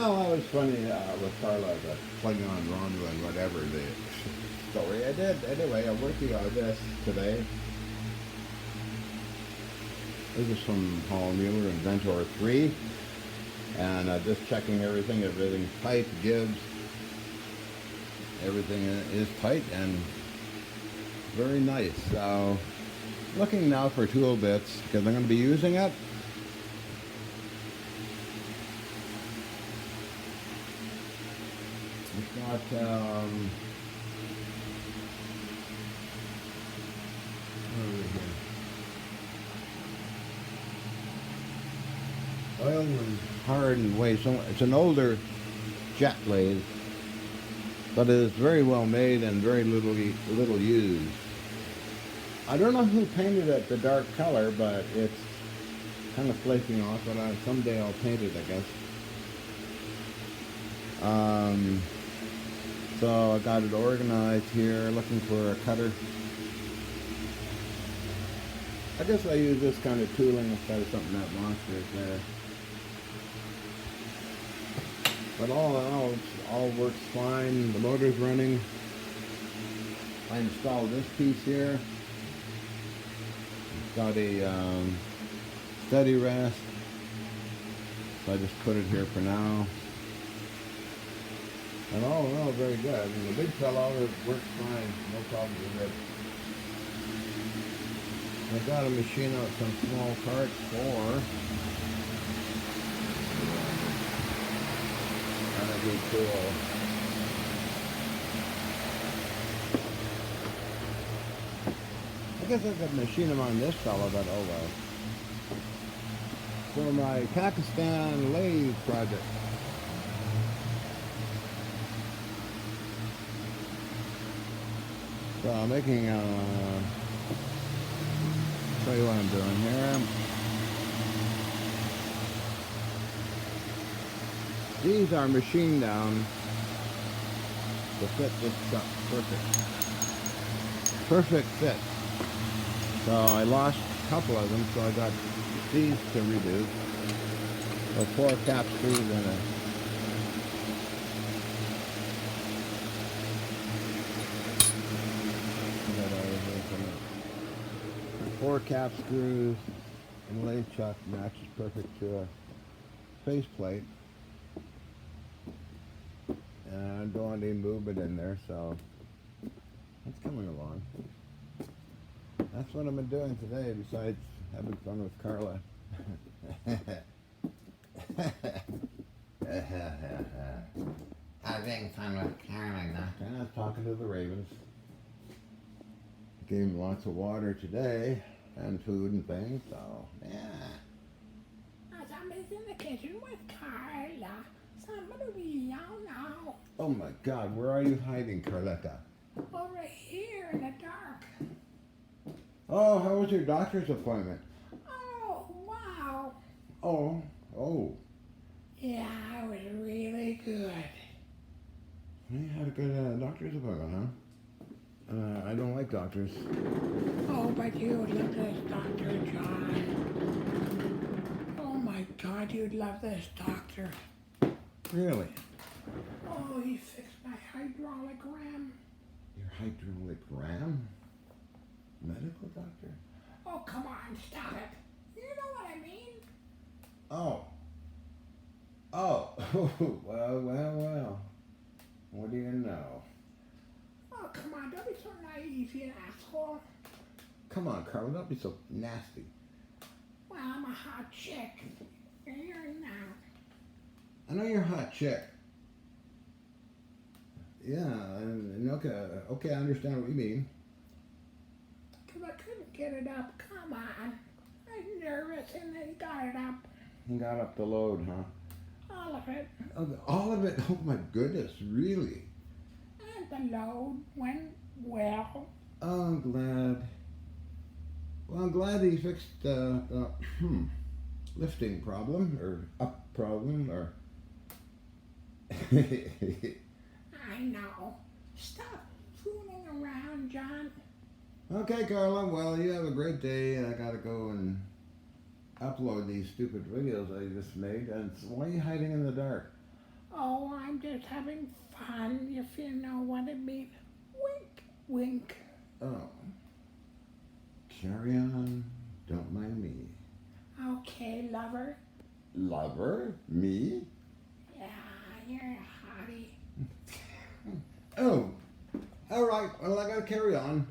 Well, that was funny with Carla, the Klingon, Romulan, whatever the story I did. Anyway, I'm working on this today. This is from Paul Mueller, Inventor 3. And just checking everything, everything's tight, gives. Everything is tight and very nice. So, looking now for tool bits, because I'm going to be using it. It's got, oil and hard and way. So it's an older jet lathe, but it is very well made and very little used. I don't know who painted it the dark color, but it's kind of flaking off. But someday I'll paint it, I guess. So I got it organized here, looking for a cutter. I guess I use this kind of tooling instead of something that monstrous there. But all in all works fine. The motor's running. I installed this piece here. It's got a steady rest. So I just put it here for now. And all in all, very good. I mean, the big fellow works fine. No problem with it. I've got to machine out some small parts for be cool. I guess I could machine them on this fellow, but oh well. For my Pakistan lathe project. So I'm making show you what I'm doing here. These are machined down to fit this truck. Perfect fit. So I lost a couple of them, so I got these to redo. So 4 cap screws and a 4 cap screws and lathe chuck matches perfect to a faceplate. And I don't want any movement in there, so that's coming along. That's what I've been doing today, besides having fun with Carla. Having fun with Carla, Doctor. And I was talking to the ravens. Gave them lots of water today, and food and things, so, yeah. Somebody's in the kitchen with Carla. Somebody be yelling now. Oh my God, where are you hiding, Carletta? Over here in the dark. Oh, how was your doctor's appointment? Oh, wow. Oh. Yeah, it was really good. You had a good doctor's appointment, huh? I don't like doctors. Oh, but you would love this doctor, John. Oh my God, you'd love this doctor. Really? Oh, he fixed my hydraulic ram. Your hydraulic ram? Medical doctor? Oh, come on, stop it. You know what I mean? Oh. Well. What do you know? Oh, come on, don't be so naive, you asshole. Come on, Carla, don't be so nasty. Well, I'm a hot chick. You're hearing now. I know you're a hot chick. Yeah, and okay, I understand what you mean. Because I couldn't get it up. Come on. I was nervous and then got it up. You got up the load, huh? All of it. Oh, all of it? Oh my goodness, really? And the load went well. Oh, I'm glad. Well, I'm glad he fixed the lifting problem, or up problem, or... I know. Stop fooling around, John. Okay, Carla, well, you have a great day, and I gotta go and upload these stupid videos I just made. And why are you hiding in the dark? Oh, I'm just having fun, if you know what I mean. Wink, wink. Oh. Carry on. Don't mind me. Okay, lover. Lover? Me? Yeah, you're a hottie. Oh. All right. Well, I gotta carry on.